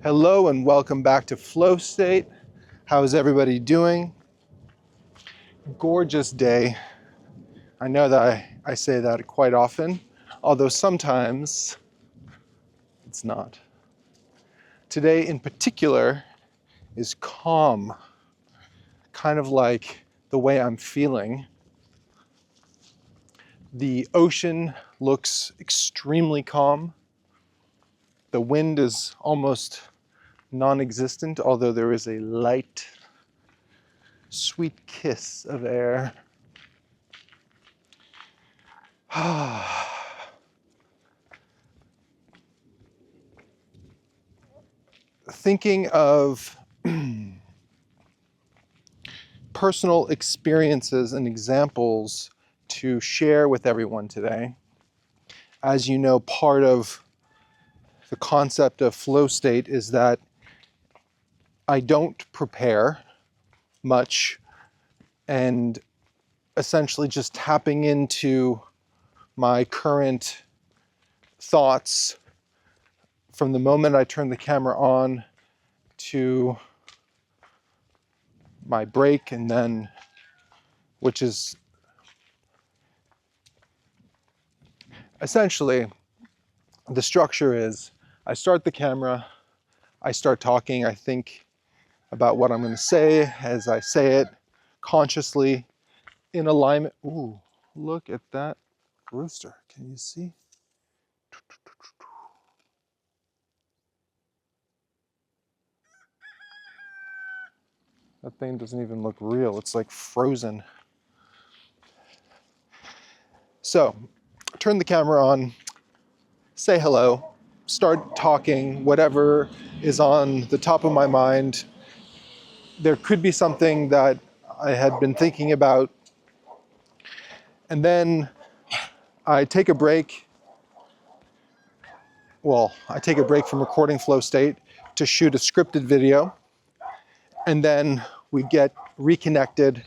Hello and welcome back to FlowState. How is everybody doing? Gorgeous day. I know that I say that quite often, although sometimes it's not. Today in particular is calm, kind of like the way I'm feeling. The ocean looks extremely calm. The wind is almost non-existent, although there is a light, sweet kiss of air. Thinking of personal experiences and examples to share with everyone today. As you know, part of the concept of flow state is that I don't prepare much and essentially just tapping into my current thoughts from the moment I turn the camera on to my break, and then, which is essentially the structure is I start the camera, I start talking, I think about what I'm going to say as I say it consciously in alignment. Ooh, look at that rooster. Can you see? That thing doesn't even look real. It's like frozen. So, turn the camera on, say hello, start talking, whatever is on the top of my mind. There could be something that I had been thinking about. And then I take a break. Well, I take a break from recording Flow State to shoot a scripted video. And then we get reconnected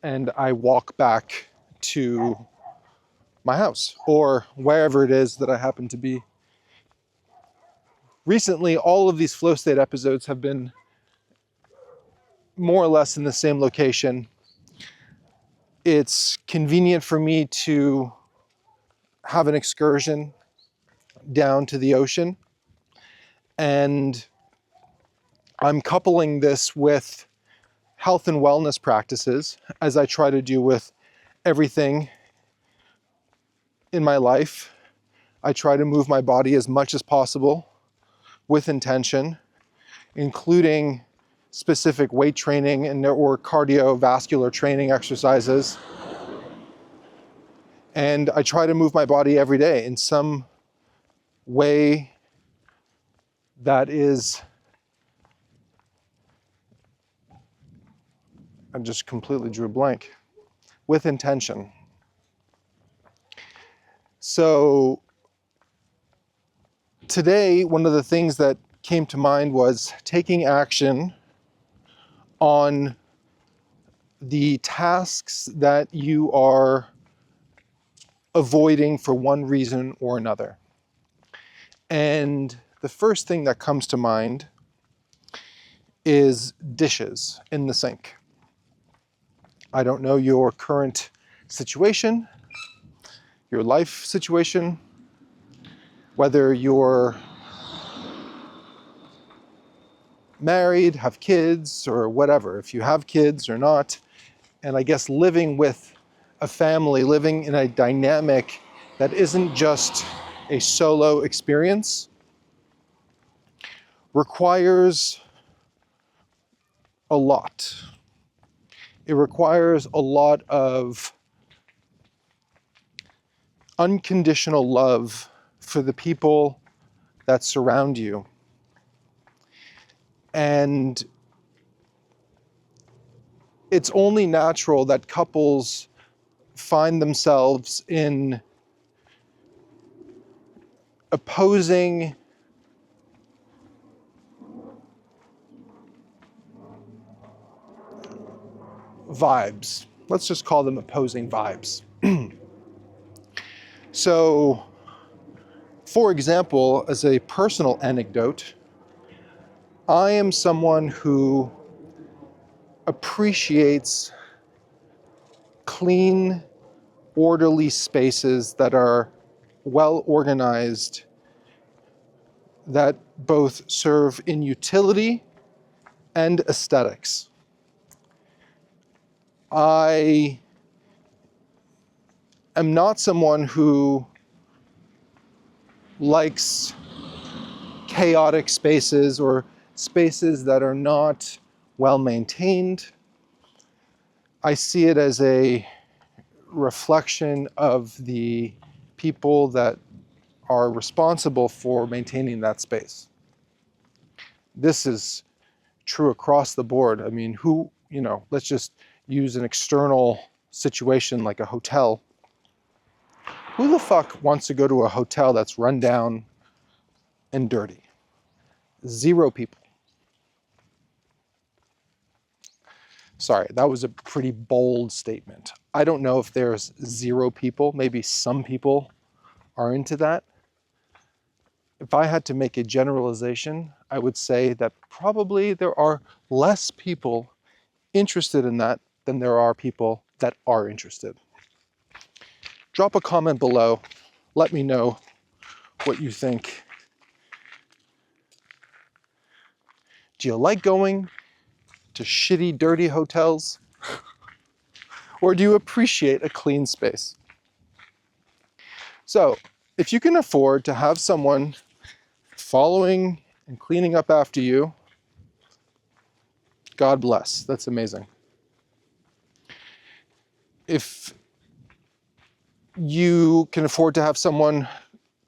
and I walk back to my house or wherever it is that I happen to be. Recently, all of these Flow State episodes have been more or less in the same location. It's convenient for me to have an excursion down to the ocean, and I'm coupling this with health and wellness practices, as I try to do with everything in my life. I try to move my body as much as possible with intention, including specific weight training and or cardiovascular training exercises. And I try to move my body every day in some way that is, I just completely drew a blank, with intention. So today, one of the things that came to mind was taking action on the tasks that you are avoiding for one reason or another. And the first thing that comes to mind is dishes in the sink. I don't know your current situation, your life situation, whether you're married, have kids, or whatever, if you have kids or not. And I guess living with a family, living in a dynamic that isn't just a solo experience, requires a lot. It requires a lot of unconditional love for the people that surround you. And it's only natural that couples find themselves in opposing vibes. Let's just call them opposing vibes. So, for example, as a personal anecdote, I am someone who appreciates clean, orderly spaces that are well organized, that both serve in utility and aesthetics. I am not someone who likes chaotic spaces or spaces that are not well maintained. I see it as a reflection of the people that are responsible for maintaining that space. This is true across the board. I mean, let's just use an external situation like a hotel. Who the fuck wants to go to a hotel that's run down and dirty? Zero people. Sorry, that was a pretty bold statement. I don't know if there's zero people. Maybe some people are into that. If I had to make a generalization, I would say that probably there are less people interested in that than there are people that are interested. Drop a comment below. Let me know what you think. Do you like going to shitty, dirty hotels? Or do you appreciate a clean space? So, if you can afford to have someone following and cleaning up after you, God bless. That's amazing. If you can afford to have someone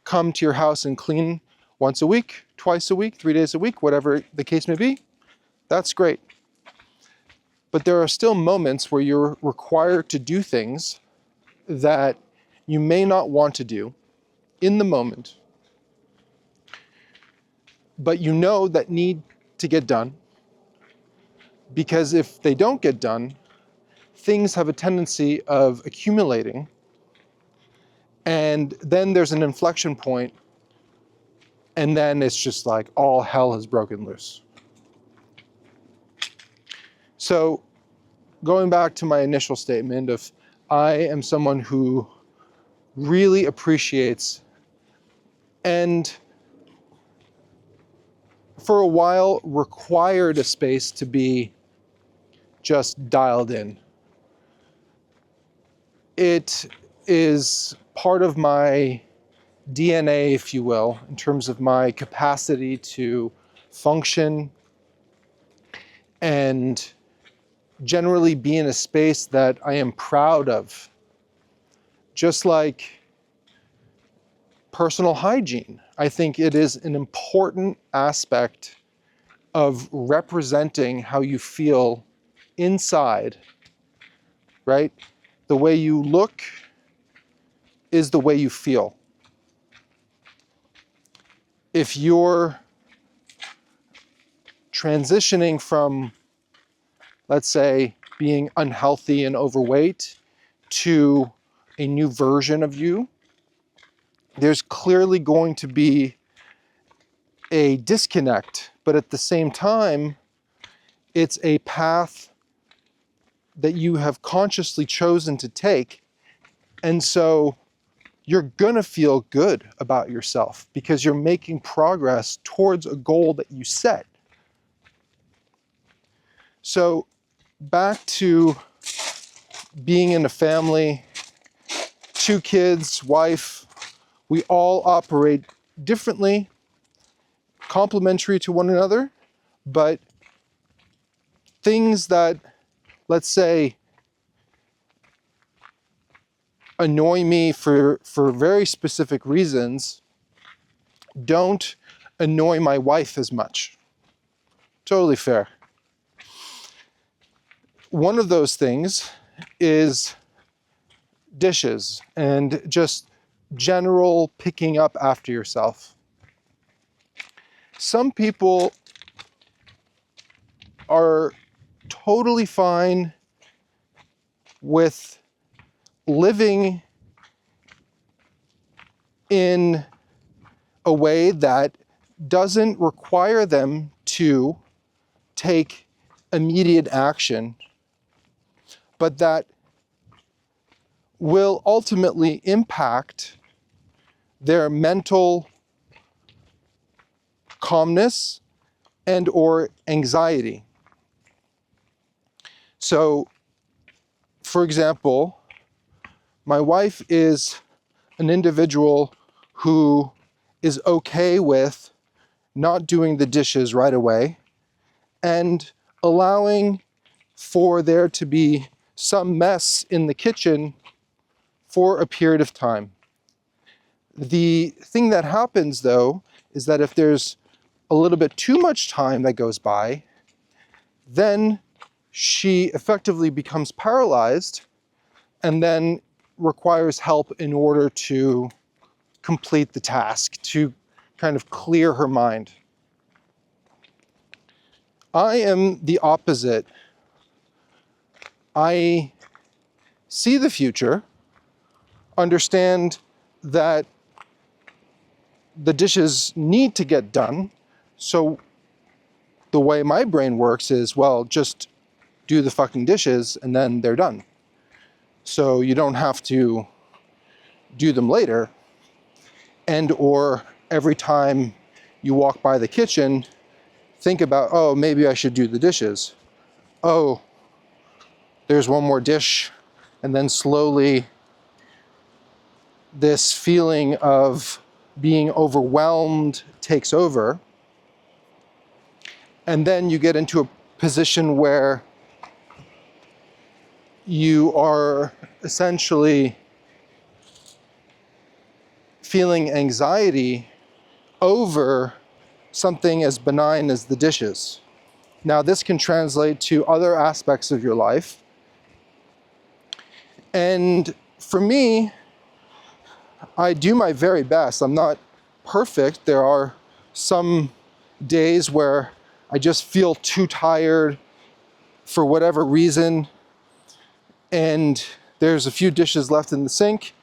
come to your house and clean once a week, twice a week, 3 days a week, whatever the case may be, that's great. But there are still moments where you're required to do things that you may not want to do in the moment, but you know that need to get done, because if they don't get done, things have a tendency of accumulating, and then there's an inflection point, and then it's just like all hell has broken loose. So going back to my initial statement of I am someone who really appreciates and for a while required a space to be just dialed in. It is part of my DNA, if you will, in terms of my capacity to function and generally be in a space that I am proud of. Just like personal hygiene, I think it is an important aspect of representing how you feel inside, right? The way you look is the way you feel. If you're transitioning from, let's say, being unhealthy and overweight to a new version of you, there's clearly going to be a disconnect, but at the same time, it's a path that you have consciously chosen to take. And so you're gonna feel good about yourself because you're making progress towards a goal that you set. So back to being in a family, 2 kids, wife, we all operate differently, complementary to one another, but things that, let's say, annoy me for very specific reasons don't annoy my wife as much. Totally fair. One of those things is dishes and just general picking up after yourself. Some people are totally fine with living in a way that doesn't require them to take immediate action, but that will ultimately impact their mental calmness and or anxiety. So, for example, my wife is an individual who is okay with not doing the dishes right away and allowing for there to be some mess in the kitchen for a period of time. The thing that happens, though, is that if there's a little bit too much time that goes by, then she effectively becomes paralyzed and then requires help in order to complete the task, to kind of clear her mind. I am the opposite. I see the future, understand that the dishes need to get done. So the way my brain works is, well, just do the fucking dishes and then they're done. So you don't have to do them later. And or every time you walk by the kitchen, think about, oh, maybe I should do the dishes. Oh, there's one more dish. And then slowly this feeling of being overwhelmed takes over. And then you get into a position where you are essentially feeling anxiety over something as benign as the dishes. Now, this can translate to other aspects of your life. And for me, I do my very best. I'm not perfect. There are some days where I just feel too tired for whatever reason, and there's a few dishes left in the sink,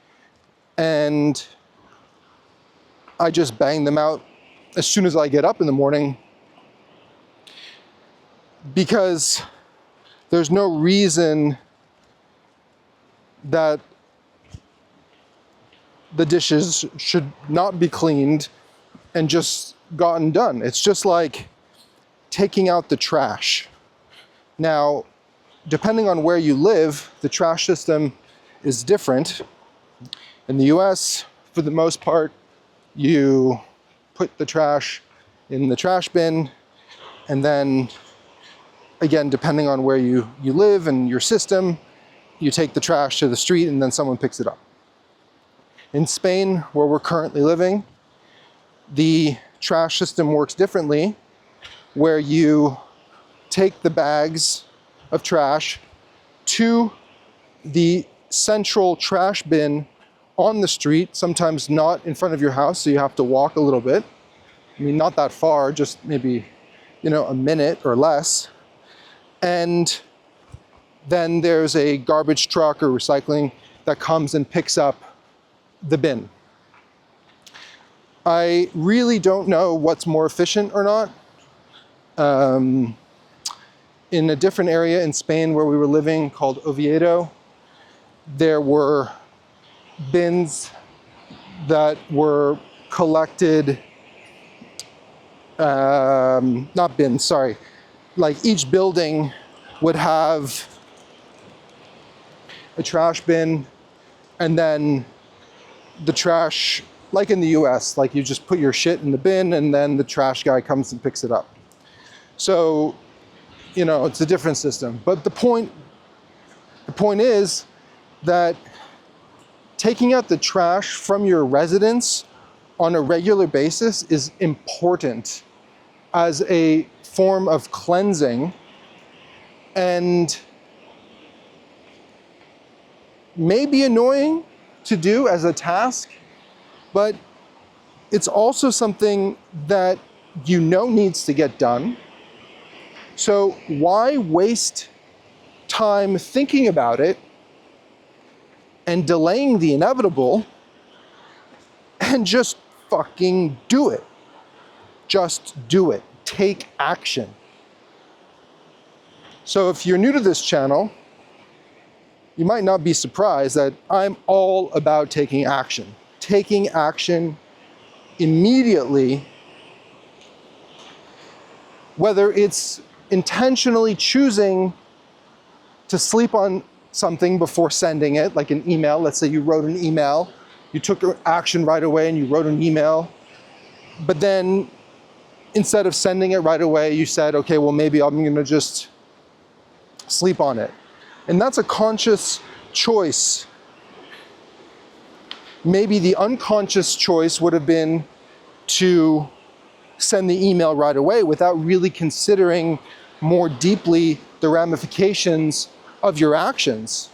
and I just bang them out as soon as I get up in the morning, because there's no reason that the dishes should not be cleaned and just gotten done. It's just like taking out the trash. Now, depending on where you live, the trash system is different. In the US, for the most part, you put the trash in the trash bin, and then, again, depending on where you live and your system, you take the trash to the street and then someone picks it up. In Spain, where we're currently living, the trash system works differently, where you take the bags of trash to the central trash bin on the street, sometimes not in front of your house, so you have to walk a little bit. I mean, not that far, just maybe, a minute or less. And then there's a garbage truck or recycling that comes and picks up the bin. I really don't know what's more efficient or not. In a different area in Spain where we were living called Oviedo, there were bins that were collected, not bins, sorry. Like each building would have a trash bin, and then the trash, like in the US, like you just put your shit in the bin and then the trash guy comes and picks it up. So, it's a different system. But the point is that taking out the trash from your residence on a regular basis is important as a form of cleansing, and may be annoying to do as a task, but it's also something that needs to get done. So why waste time thinking about it and delaying the inevitable, and just fucking do it? Just do it. take action. So if you're new to this channel, you might not be surprised that I'm all about taking action. Taking action immediately, whether it's intentionally choosing to sleep on something before sending it, like an email. Let's say you wrote an email, you took action right away and you wrote an email, but then instead of sending it right away, you said, okay, well, maybe I'm gonna just sleep on it. And that's a conscious choice. Maybe the unconscious choice would have been to send the email right away without really considering more deeply the ramifications of your actions.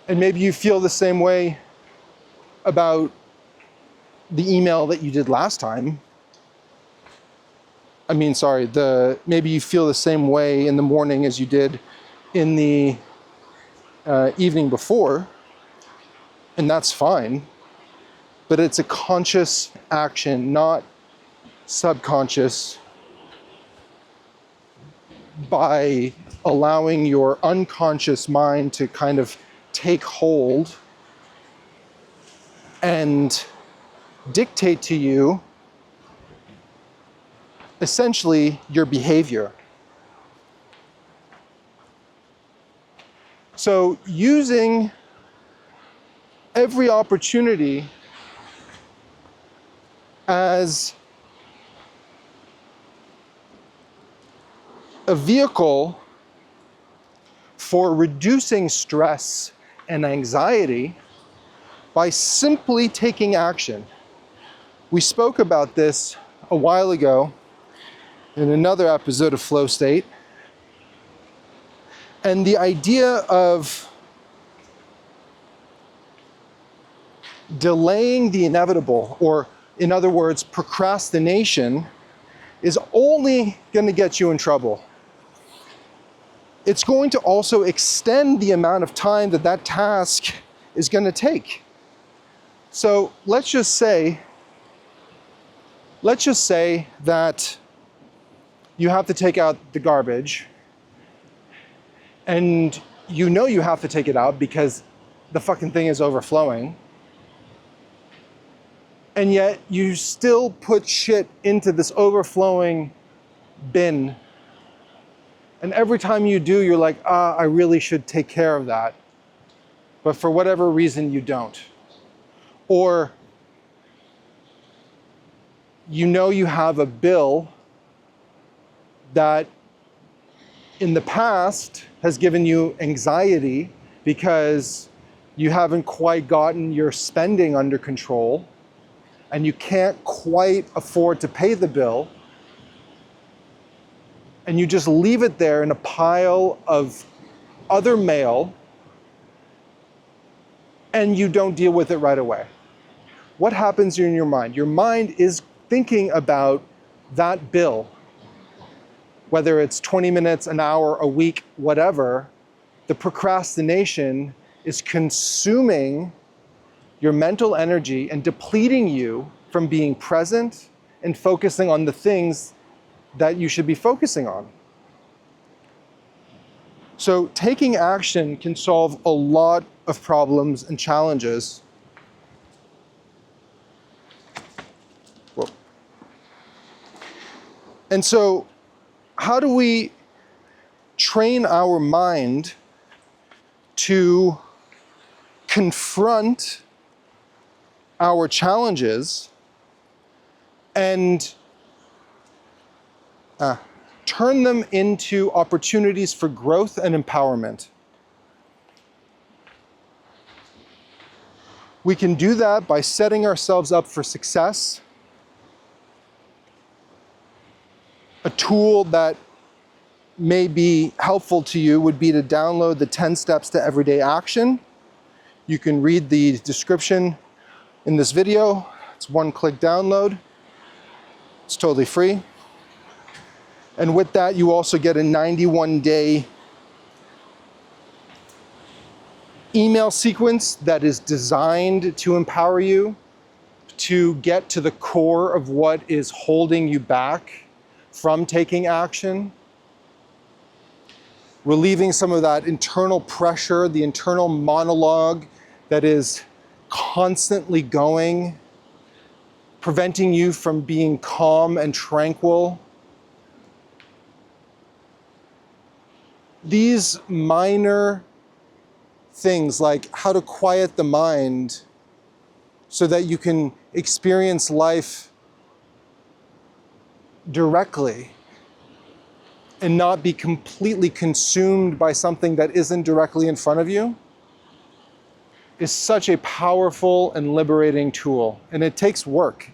And maybe you feel the same way about the email that you did last time. Maybe you feel the same way in the morning as you did in the evening before, and that's fine. But it's a conscious action, not subconscious, by allowing your unconscious mind to kind of take hold and dictate to you essentially your behavior. So using every opportunity as a vehicle for reducing stress and anxiety by simply taking action. We spoke about this a while ago in another episode of FlowState. And the idea of delaying the inevitable, or in other words, procrastination, is only going to get you in trouble. It's going to also extend the amount of time that that task is going to take. So let's just say that you have to take out the garbage, and you know you have to take it out because the fucking thing is overflowing, and yet you still put shit into this overflowing bin. And every time you do, you're like, I really should take care of that. But for whatever reason, you don't. Or you know you have a bill that in the past has given you anxiety because you haven't quite gotten your spending under control and you can't quite afford to pay the bill, and you just leave it there in a pile of other mail and you don't deal with it right away. What happens in your mind? Your mind is thinking about that bill. Whether it's 20 minutes, an hour, a week, whatever, the procrastination is consuming your mental energy and depleting you from being present and focusing on the things that you should be focusing on. So taking action can solve a lot of problems and challenges. Whoa. And so how do we train our mind to confront our challenges and turn them into opportunities for growth and empowerment? We can do that by setting ourselves up for success. A tool that may be helpful to you would be to download the 10 Steps to Everyday Action. You can read the description in this video. It's one-click download. It's totally free. And with that, you also get a 91-day email sequence that is designed to empower you to get to the core of what is holding you back from taking action, relieving some of that internal pressure, the internal monologue that is constantly going, preventing you from being calm and tranquil. These minor things, like how to quiet the mind so that you can experience life directly and not be completely consumed by something that isn't directly in front of you, is such a powerful and liberating tool. And it takes work.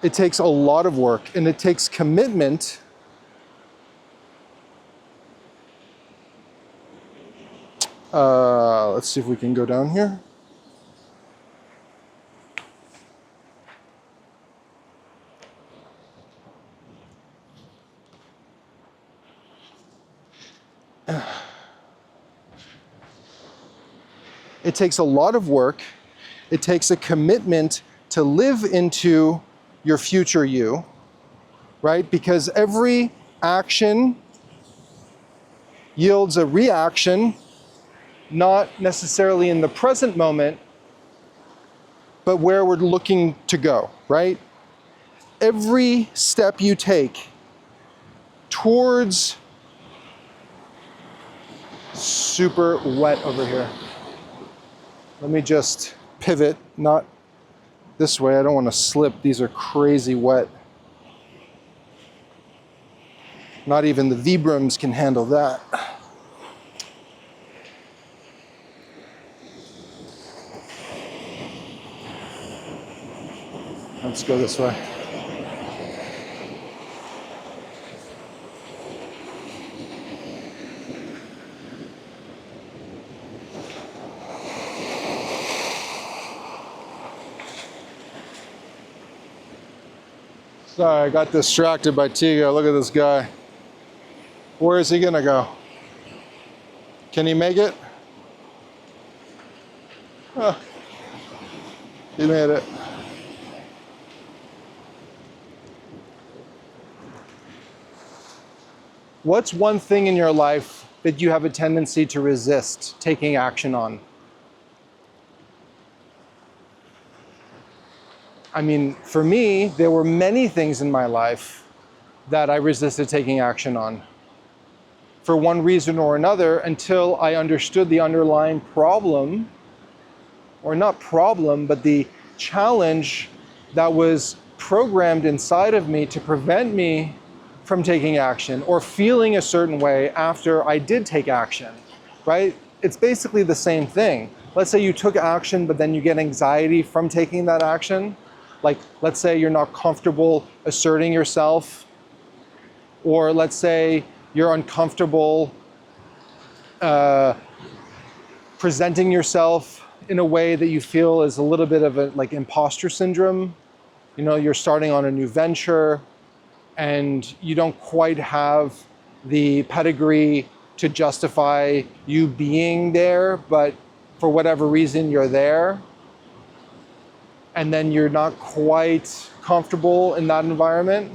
It takes a lot of work, and it takes commitment let's see if we can go down here. It takes a lot of work. It takes a commitment to live into your future you, right? Because every action yields a reaction, not necessarily in the present moment, but where we're looking to go, right? Every step you take towards, super wet over here. Let me just pivot, not this way. I don't want to slip. These are crazy wet. Not even the Vibrams can handle that. Let's go this way. Sorry, I got distracted by Tigo. Look at this guy. Where is he gonna go? Can he make it? Oh, he made it. What's one thing in your life that you have a tendency to resist taking action on? I mean, for me, there were many things in my life that I resisted taking action on for one reason or another, until I understood the underlying problem, or not problem, but the challenge that was programmed inside of me to prevent me from taking action or feeling a certain way after I did take action, right? It's basically the same thing. Let's say you took action, but then you get anxiety from taking that action. Like, let's say you're not comfortable asserting yourself, or let's say you're uncomfortable presenting yourself in a way that you feel is a little bit of a like imposter syndrome. You know, you're starting on a new venture and you don't quite have the pedigree to justify you being there, but for whatever reason you're there. And then you're not quite comfortable in that environment.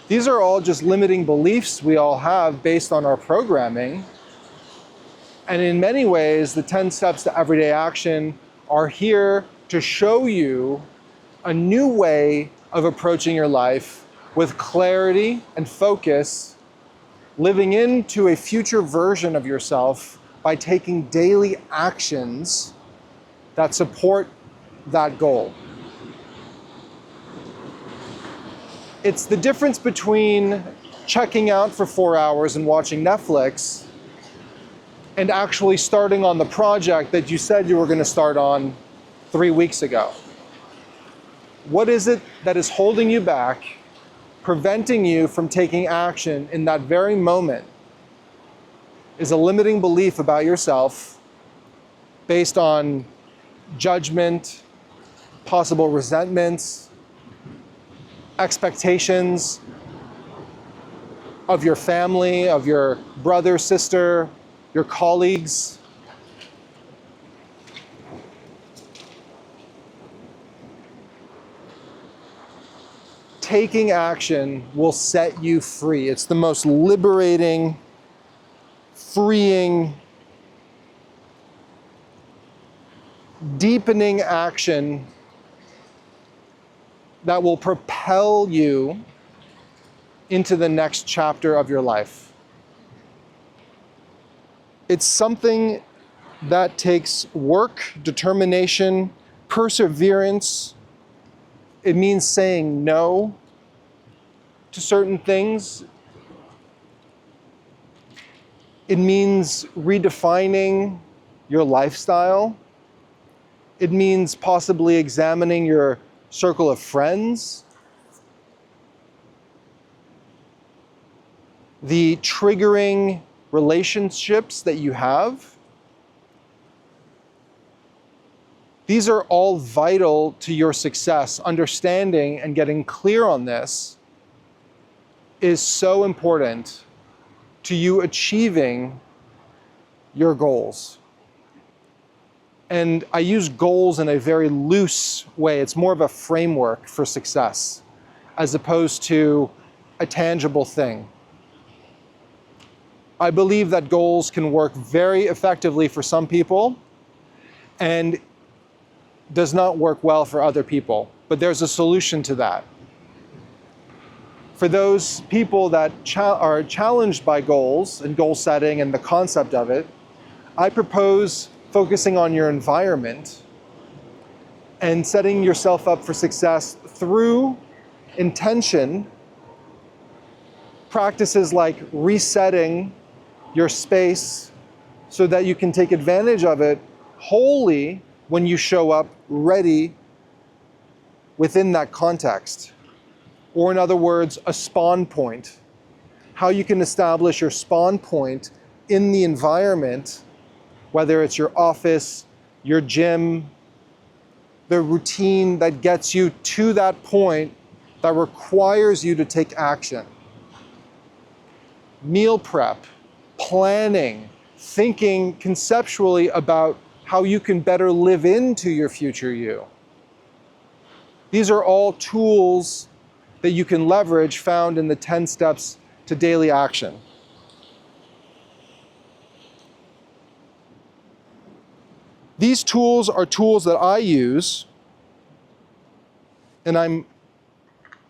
These are all just limiting beliefs we all have based on our programming. And in many ways, the 10 steps to everyday action are here to show you a new way of approaching your life with clarity and focus, living into a future version of yourself by taking daily actions that support that goal. It's the difference between checking out for 4 hours and watching Netflix and actually starting on the project that you said you were going to start on 3 weeks ago. What is it that is holding you back, preventing you from taking action in that very moment? Is a limiting belief about yourself based on judgment, possible resentments, expectations of your family, of your brother, sister, your colleagues. taking action will set you free. It's the most liberating, freeing, deepening action that will propel you into the next chapter of your life. It's something that takes work, determination, perseverance. It means saying no to certain things. It means redefining your lifestyle. It means possibly examining your circle of friends. The triggering relationships that you have. These are all vital to your success. Understanding and getting clear on this is so important to you achieving your goals. And I use goals in a very loose way. It's more of a framework for success as opposed to a tangible thing. I believe that goals can work very effectively for some people and does not work well for other people, but there's a solution to that. For those people that are challenged by goals and goal setting and the concept of it, I propose focusing on your environment and setting yourself up for success through intention, practices like resetting your space so that you can take advantage of it wholly when you show up ready within that context. Or in other words, a spawn point. How you can establish your spawn point in the environment, whether it's your office, your gym, the routine that gets you to that point that requires you to take action. Meal prep, planning, thinking conceptually about how you can better live into your future you. These are all tools that you can leverage found in the 10 steps to daily action. These tools are tools that I use, and I'm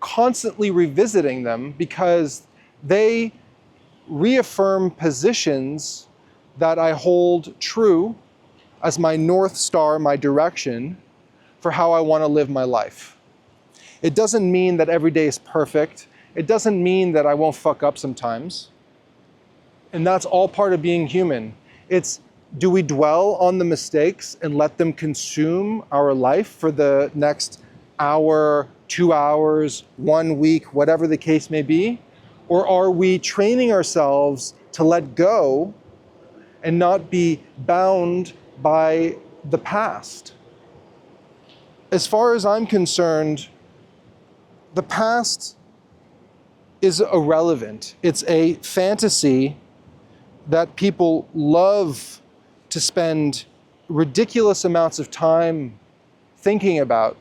constantly revisiting them because they reaffirm positions that I hold true as my North Star, my direction for how I want to live my life. It doesn't mean that every day is perfect. It doesn't mean that I won't fuck up sometimes. And that's all part of being human. It's, do we dwell on the mistakes and let them consume our life for the next hour, 2 hours, 1 week, whatever the case may be? Or are we training ourselves to let go and not be bound by the past? As far as I'm concerned, the past is irrelevant. It's a fantasy that people love to spend ridiculous amounts of time thinking about.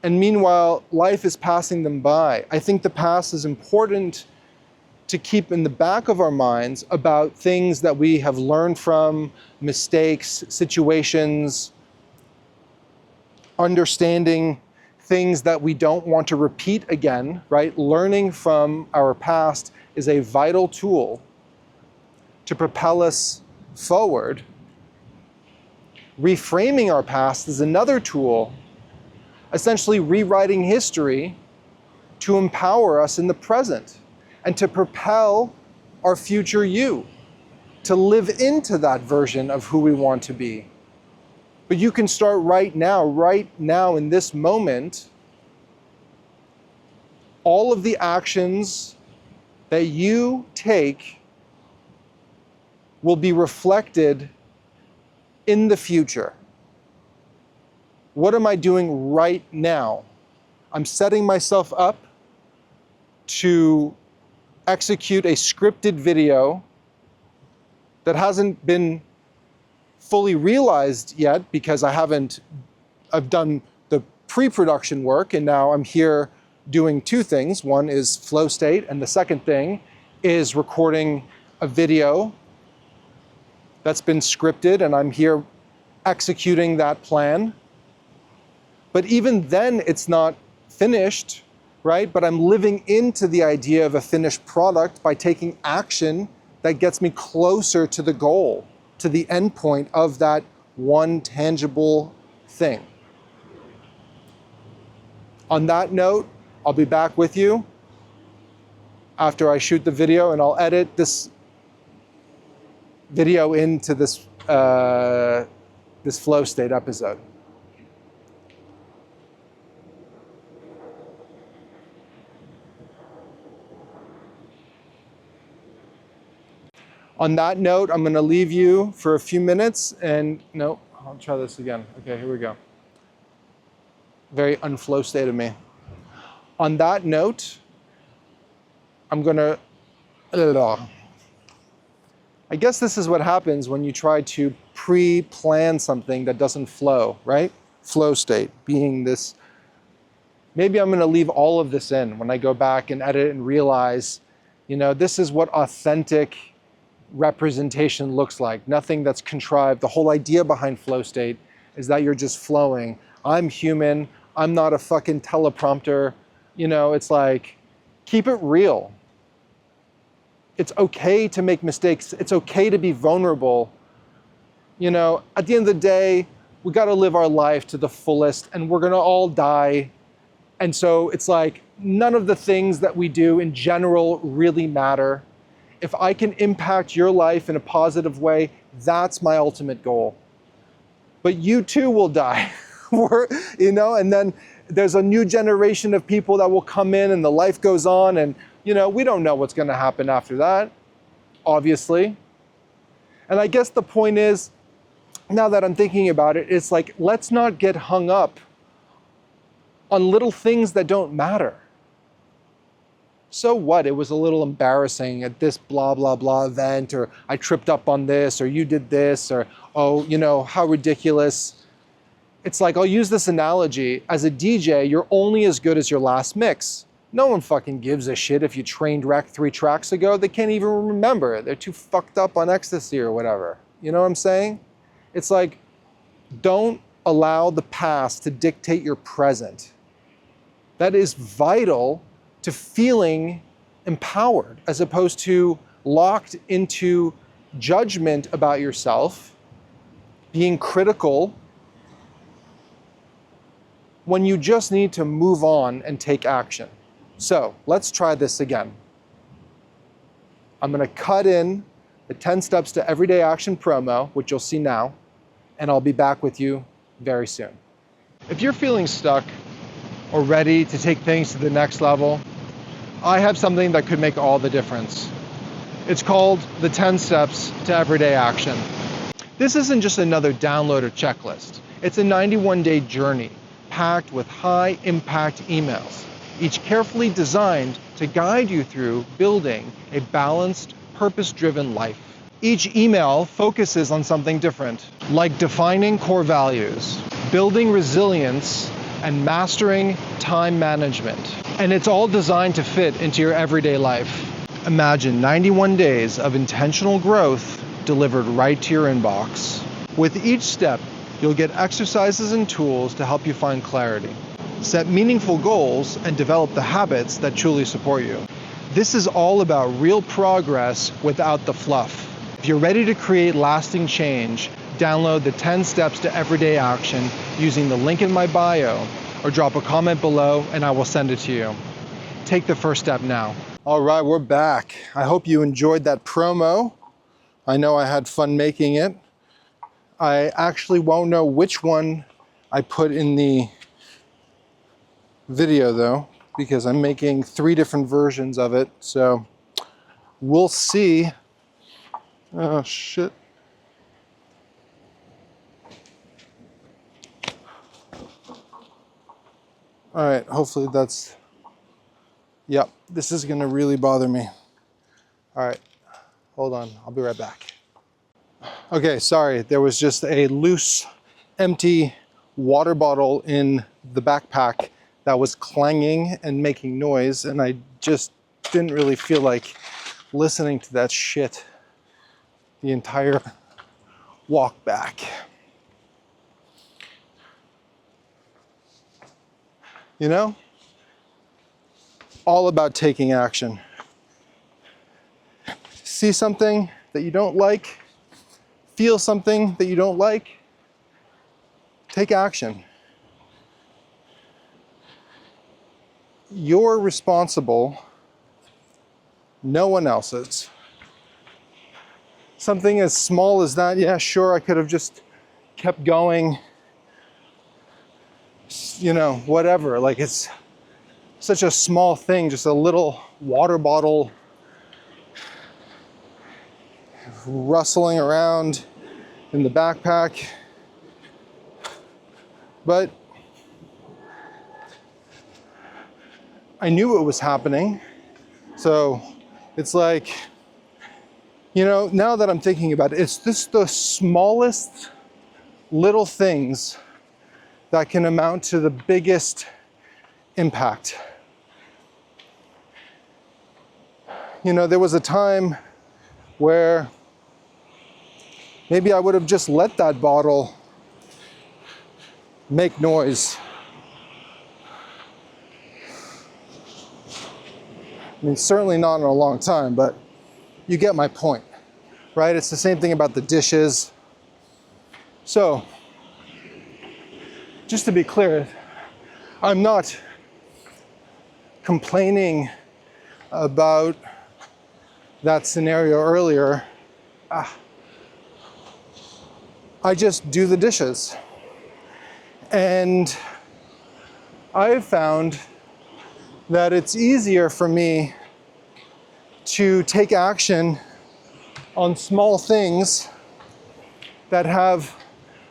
And meanwhile, life is passing them by. I think the past is important to keep in the back of our minds about things that we have learned from, mistakes, situations, understanding things that we don't want to repeat again, right? Learning from our past is a vital tool to propel us forward. Reframing our past is another tool, essentially rewriting history to empower us in the present and to propel our future you, to live into that version of who we want to be. But you can start right now in this moment. All of the actions that you take will be reflected in the future. What am I doing right now? I'm setting myself up to execute a scripted video that hasn't been fully realized yet because I've done the pre-production work and now I'm here doing two things. One is FlowState, and the second thing is recording a video that's been scripted, and I'm here executing that plan. But even then, it's not finished, right? But I'm living into the idea of a finished product by taking action that gets me closer to the goal, to the end point of that one tangible thing. On that note, I'll be back with you after I shoot the video, and I'll edit this video into this FlowState episode. On that note, I'm going to leave you for a few minutes, and no, I'll try this again. Okay, here we go. Very unFlowState of me. On that note, I'm going to, I guess this is what happens when you try to pre-plan something that doesn't flow, right? FlowState being this, maybe I'm going to leave all of this in when I go back and edit and realize, you know, this is what authentic representation looks like. Nothing that's contrived. The whole idea behind FlowState is that you're just flowing. I'm human. I'm not a fucking teleprompter. You know, it's like, keep it real. It's okay to make mistakes. It's okay to be vulnerable. You know, at the end of the day, we got to live our life to the fullest, and we're going to all die. And so it's like, none of the things that we do in general really matter. If I can impact your life in a positive way, that's my ultimate goal. But you too will die, you know, and then there's a new generation of people that will come in, and the life goes on, and, you know, we don't know what's going to happen after that, obviously. And I guess the point is, now that I'm thinking about it, it's like, let's not get hung up on little things that don't matter. So what? It was a little embarrassing at this blah, blah, blah event, or I tripped up on this, or you did this, or, oh, you know, how ridiculous. It's like, I'll use this analogy. As a DJ, you're only as good as your last mix. No one fucking gives a shit if you trained wreck 3 tracks ago. They can't even remember. They're too fucked up on ecstasy or whatever. You know what I'm saying? It's like, don't allow the past to dictate your present. That is vital to feeling empowered, as opposed to locked into judgment about yourself, being critical, when you just need to move on and take action. So let's try this again. I'm going to cut in the 10 steps to everyday action promo, which you'll see now, and I'll be back with you very soon. If you're feeling stuck or ready to take things to the next level, I have something that could make all the difference. It's called the 10 steps to everyday action. This isn't just another download or checklist. It's a 91-day journey packed with high-impact emails, each carefully designed to guide you through building a balanced, purpose-driven life. Each email focuses on something different, like defining core values, building resilience, and mastering time management. And it's all designed to fit into your everyday life. Imagine 91 days of intentional growth delivered right to your inbox. With each step, you'll get exercises and tools to help you find clarity, set meaningful goals, and develop the habits that truly support you. This is all about real progress without the fluff. If you're ready to create lasting change, download the 10 steps to everyday action using the link in my bio, or drop a comment below and I will send it to you. Take the first step now. All right, we're back. I hope you enjoyed that promo. I know I had fun making it. I actually won't know which one I put in the video though, because I'm making 3 different versions of it. So we'll see. Oh shit. All right, hopefully that's, yep, this is gonna really bother me. All right, hold on, I'll be right back. Okay, sorry, there was just a loose, empty water bottle in the backpack that was clanging and making noise, and I just didn't really feel like listening to that shit the entire walk back. You know? All about taking action. See something that you don't like, feel something that you don't like, take action. You're responsible, no one else is. Something as small as that, yeah, sure, I could have just kept going, you know, whatever. Like, it's such a small thing, just a little water bottle rustling around in the backpack. But I knew it was happening. So it's like, you know, now that I'm thinking about it, it's just the smallest little things that can amount to the biggest impact. You know, there was a time where maybe I would have just let that bottle make noise. I mean, certainly not in a long time, but you get my point, right? It's the same thing about the dishes. So, just to be clear, I'm not complaining about that scenario earlier. I just do the dishes. And I've found that it's easier for me to take action on small things that have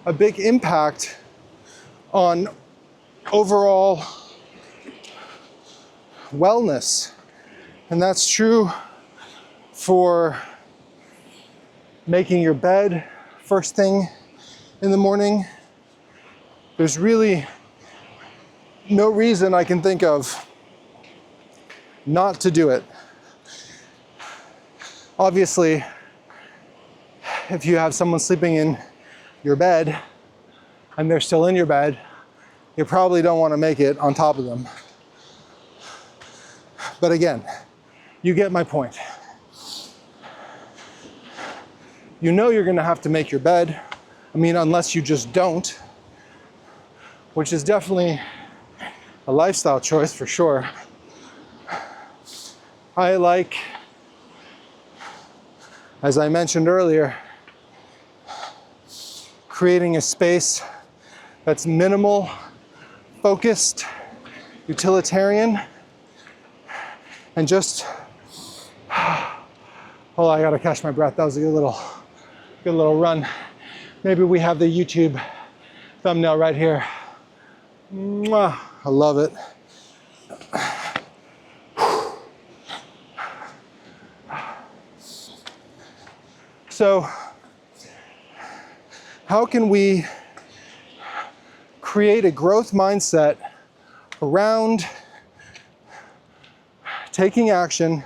a big impact on overall wellness. And that's true for making your bed first thing in the morning. There's really no reason I can think of not to do it. Obviously, if you have someone sleeping in your bed and they're still in your bed, you probably don't want to make it on top of them. But again, you get my point. You know you're going to have to make your bed. I mean, unless you just don't, which is definitely a lifestyle choice for sure. I like, as I mentioned earlier, creating a space that's minimal, focused, utilitarian, and just, hold on, I gotta catch my breath. That was a good little run. Maybe we have the YouTube thumbnail right here. Mwah, I love it. So, how can we create a growth mindset around taking action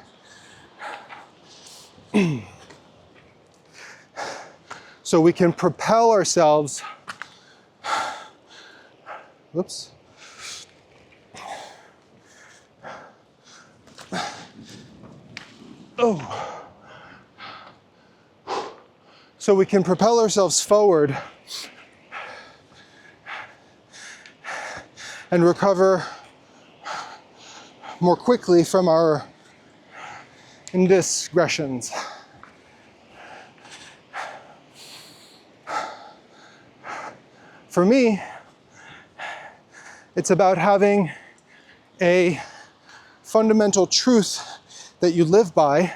so we can propel ourselves, whoops, oh, so we can propel ourselves forward and recover more quickly from our indiscretions. For me, it's about having a fundamental truth that you live by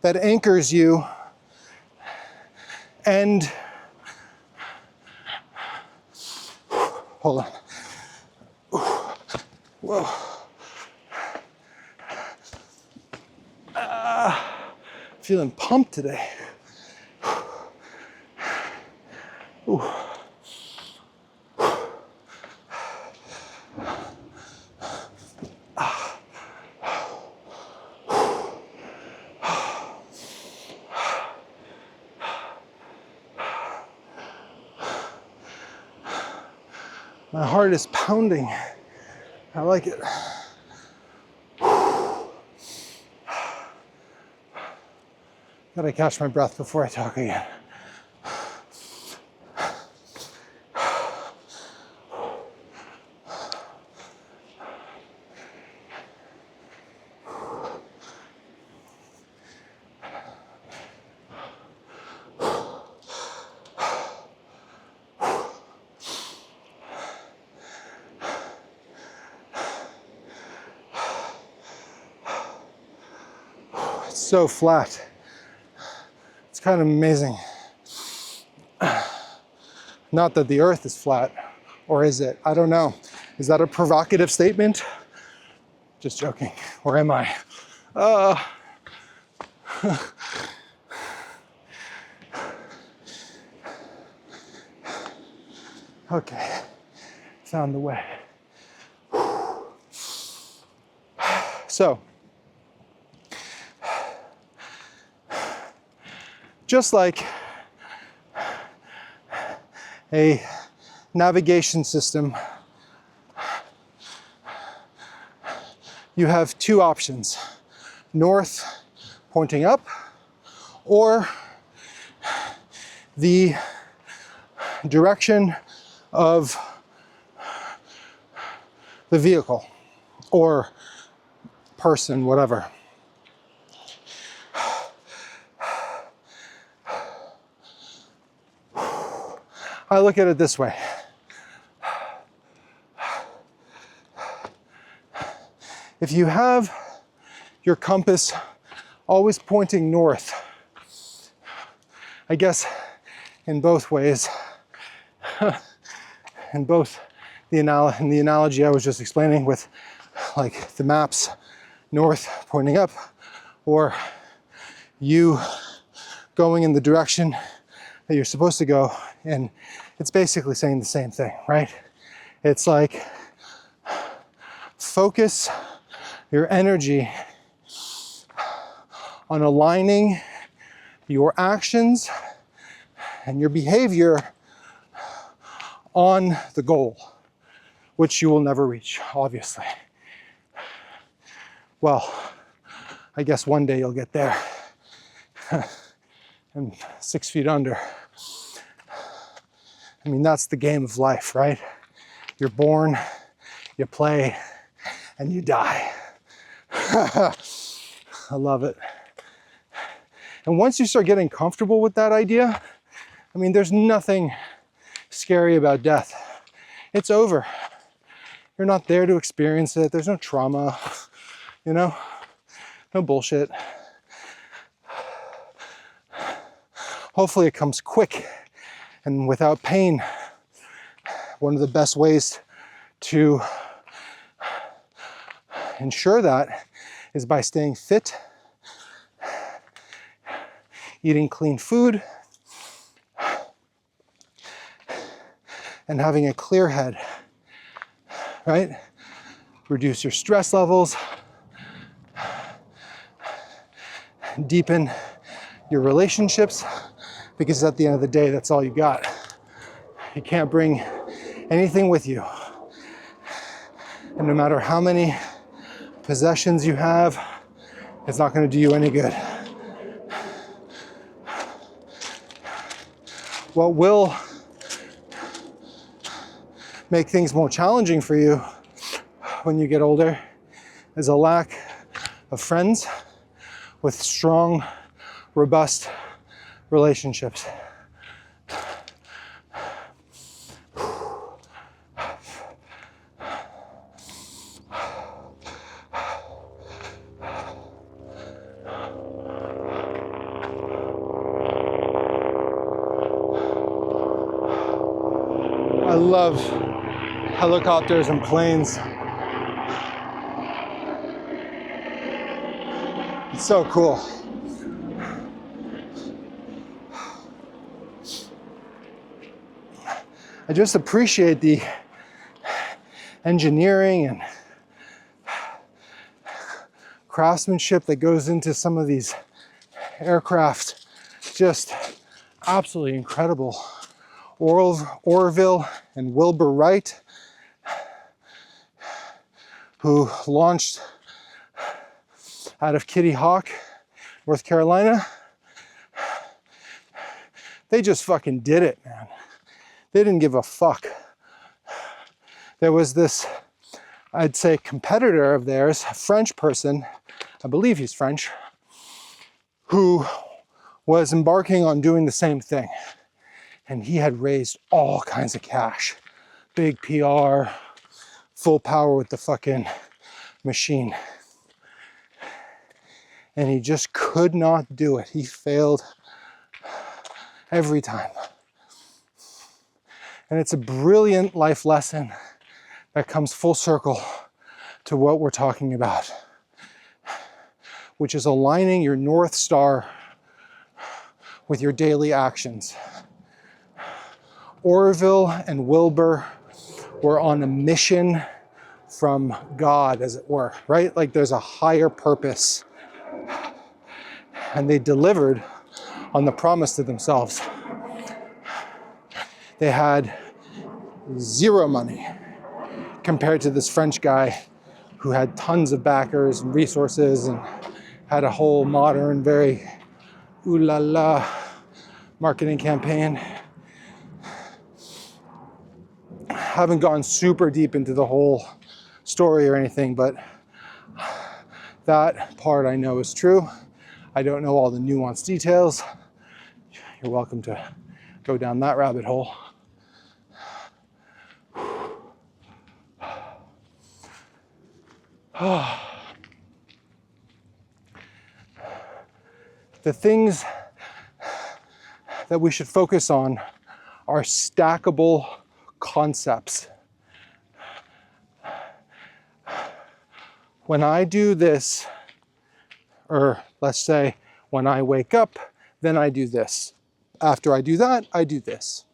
that anchors you and, hold on. Whoa. Feeling pumped today. Ooh. My heart is pounding. I like it. Gotta catch my breath before I talk again. It's so flat. It's kind of amazing. Not that the earth is flat, or is it? I don't know. Is that a provocative statement? Just joking. Where am I? Okay, found the way. So, just like a navigation system, you have two options: north pointing up, or the direction of the vehicle or person, whatever. I look at it this way. If you have your compass always pointing north, I guess in both ways, in both the analogy I was just explaining with like the maps, north pointing up, or you going in the direction that you're supposed to go, and it's basically saying the same thing, right? It's like focus your energy on aligning your actions and your behavior on the goal, which you will never reach, obviously. Well, I guess one day you'll get there. And 6 feet under. I mean, that's the game of life, right? You're born, you play, and you die. I love it. And once you start getting comfortable with that idea, I mean, there's nothing scary about death. It's over. You're not there to experience it. There's no trauma, you know, no bullshit. Hopefully it comes quick and without pain. One of the best ways to ensure that is by staying fit, eating clean food, and having a clear head, right? Reduce your stress levels, deepen your relationships, because at the end of the day, that's all you got. You can't bring anything with you. And no matter how many possessions you have, it's not going to do you any good. What will make things more challenging for you when you get older is a lack of friends with strong, robust relationships. I love helicopters and planes. It's so cool. I just appreciate the engineering and craftsmanship that goes into some of these aircraft. Just absolutely incredible. Orville and Wilbur Wright who launched out of Kitty Hawk, North Carolina. They just fucking did it, man. They didn't give a fuck. There was this, I'd say, competitor of theirs, a French person, I believe he's French, who was embarking on doing the same thing. And he had raised all kinds of cash. Big PR, full power with the fucking machine. And he just could not do it. He failed every time. And it's a brilliant life lesson that comes full circle to what we're talking about, which is aligning your North Star with your daily actions. Orville and Wilbur were on a mission from God, as it were, right? Like there's a higher purpose. And they delivered on the promise to themselves. They had zero money compared to this French guy who had tons of backers and resources and had a whole modern, very ooh la la marketing campaign. Haven't gone super deep into the whole story or anything, but that part I know is true. I don't know all the nuanced details. You're welcome to go down that rabbit hole. The things that we should focus on are stackable concepts. When I do this, or let's say when I wake up, then I do this. After I do that, I do this.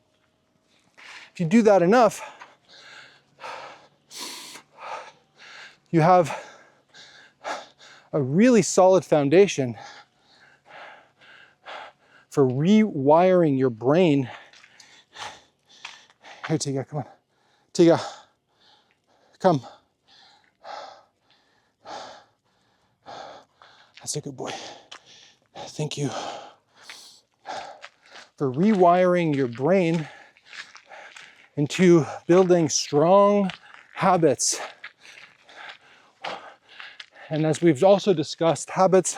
If you do that enough, you have a really solid foundation for rewiring your brain. Here, Tiga, come on. Tiga, come. That's a good boy. Thank you. For rewiring your brain into building strong habits. And as we've also discussed, habits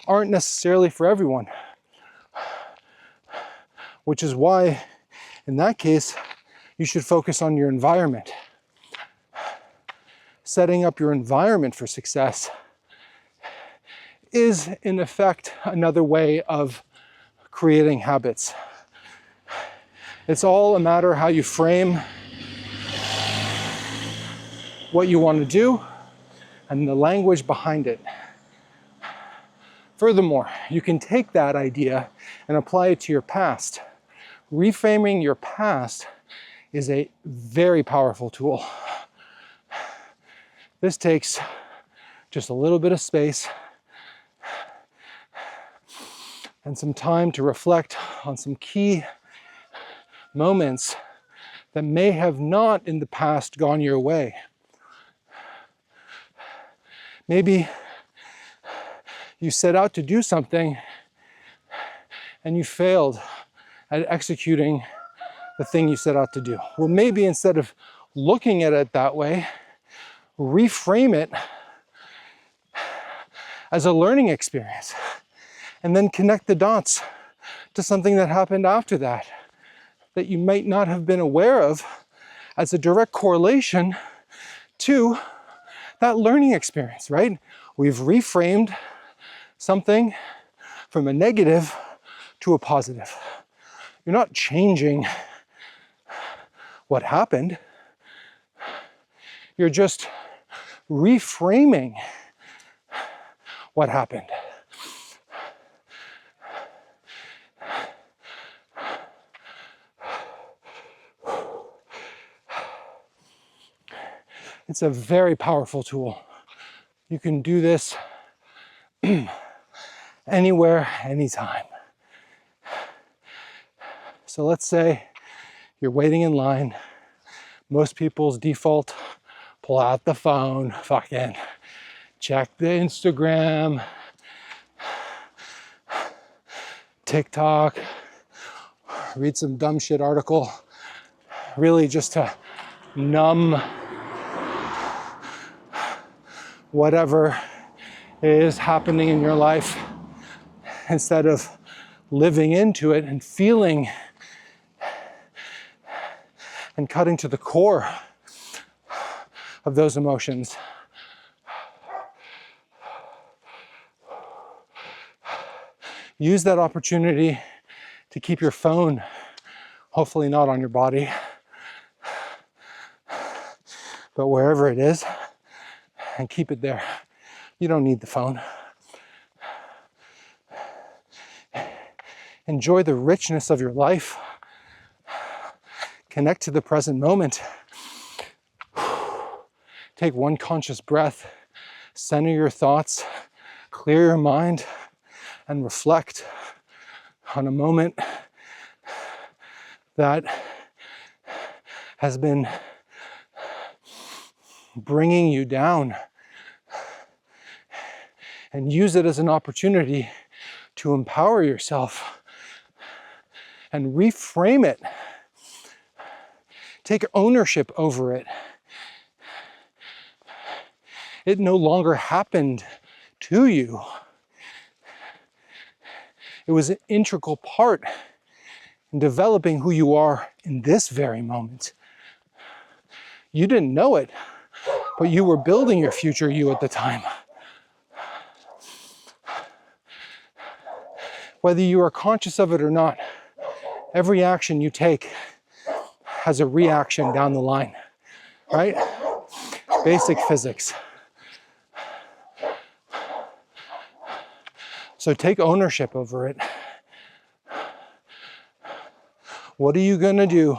aren't necessarily for everyone. Which is why, in that case, you should focus on your environment. Setting up your environment for success is, in effect, another way of creating habits. It's all a matter of how you frame what you want to do and the language behind it. Furthermore, you can take that idea and apply it to your past. Reframing your past is a very powerful tool. This takes just a little bit of space and some time to reflect on some key moments that may have not in the past gone your way. Maybe you set out to do something and you failed at executing the thing you set out to do. Well, maybe instead of looking at it that way, reframe it as a learning experience and then connect the dots to something that happened after that that you might not have been aware of as a direct correlation to that learning experience, right? We've reframed something from a negative to a positive. You're not changing what happened. You're just reframing what happened. It's a very powerful tool. You can do this anywhere, anytime. So let's say you're waiting in line. Most people's default pull out the phone, fucking check the Instagram, TikTok, read some dumb shit article, really just to numb whatever is happening in your life instead of living into it and feeling and cutting to the core of those emotions. Use that opportunity to keep your phone, hopefully not on your body, but wherever it is, and keep it there. You don't need the phone. Enjoy the richness of your life. Connect to the present moment. Take one conscious breath, center your thoughts, clear your mind, and reflect on a moment that has been bringing you down, and use it as an opportunity to empower yourself and reframe it. Take ownership over it. It no longer happened to you. It was an integral part in developing who you are in this very moment. You didn't know it, but you were building your future you at the time. Whether you are conscious of it or not, every action you take has a reaction down the line, right? Basic physics. So take ownership over it. What are you gonna do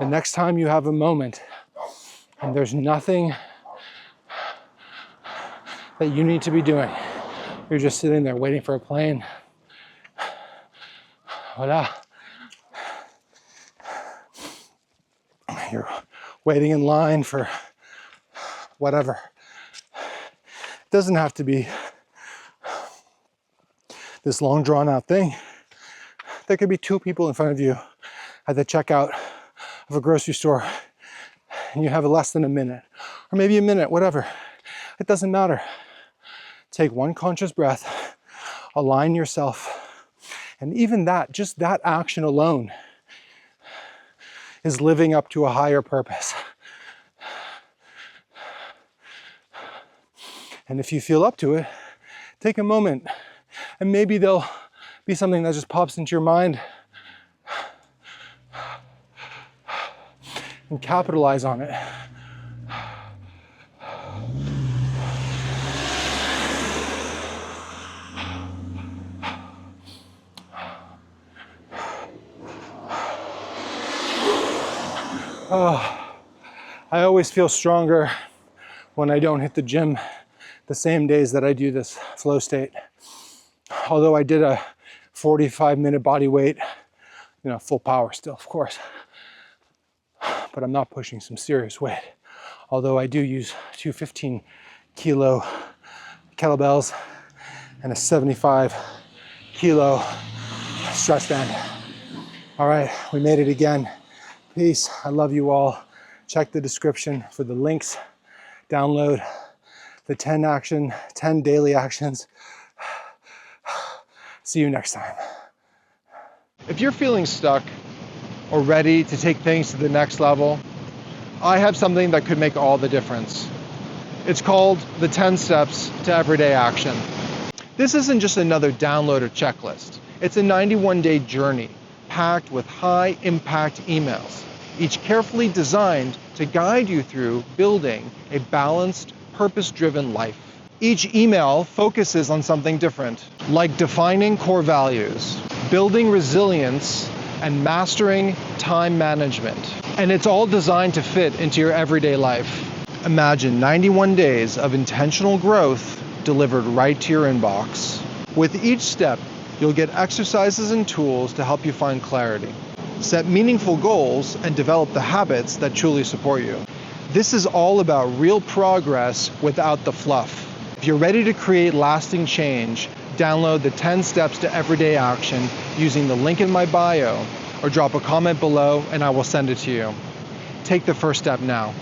the next time you have a moment and there's nothing that you need to be doing? You're just sitting there waiting for a plane. Voila. You're waiting in line for whatever. It doesn't have to be this long drawn out thing. There could be two people in front of you at the checkout of a grocery store and you have less than a minute, or maybe a minute, whatever. It doesn't matter. Take one conscious breath, align yourself, and even that, just that action alone is living up to a higher purpose. And if you feel up to it, take a moment, and maybe there'll be something that just pops into your mind, and capitalize on it. Oh, I always feel stronger when I don't hit the gym the same days that I do this flow state. Although I did a 45-minute body weight, full power still, of course. But I'm not pushing some serious weight. Although I do use two 15-kilo kettlebells and a 75-kilo stretch band. All right, we made it again. Peace, I love you all. Check the description for the links. Download the 10 daily actions. See you next time. If you're feeling stuck or ready to take things to the next level, I have something that could make all the difference. It's called the 10 Steps to Everyday Action. This isn't just another download or checklist. It's a 91-day journey packed with high-impact emails, each carefully designed to guide you through building a balanced, purpose-driven life. Each email focuses on something different, like defining core values, building resilience, and mastering time management. And it's all designed to fit into your everyday life. Imagine 91 days of intentional growth delivered right to your inbox. With each step, you'll get exercises and tools to help you find clarity, set meaningful goals, and develop the habits that truly support you. This is all about real progress without the fluff. If you're ready to create lasting change, download the 10 steps to everyday action using the link in my bio, or drop a comment below and I will send it to you. Take the first step now.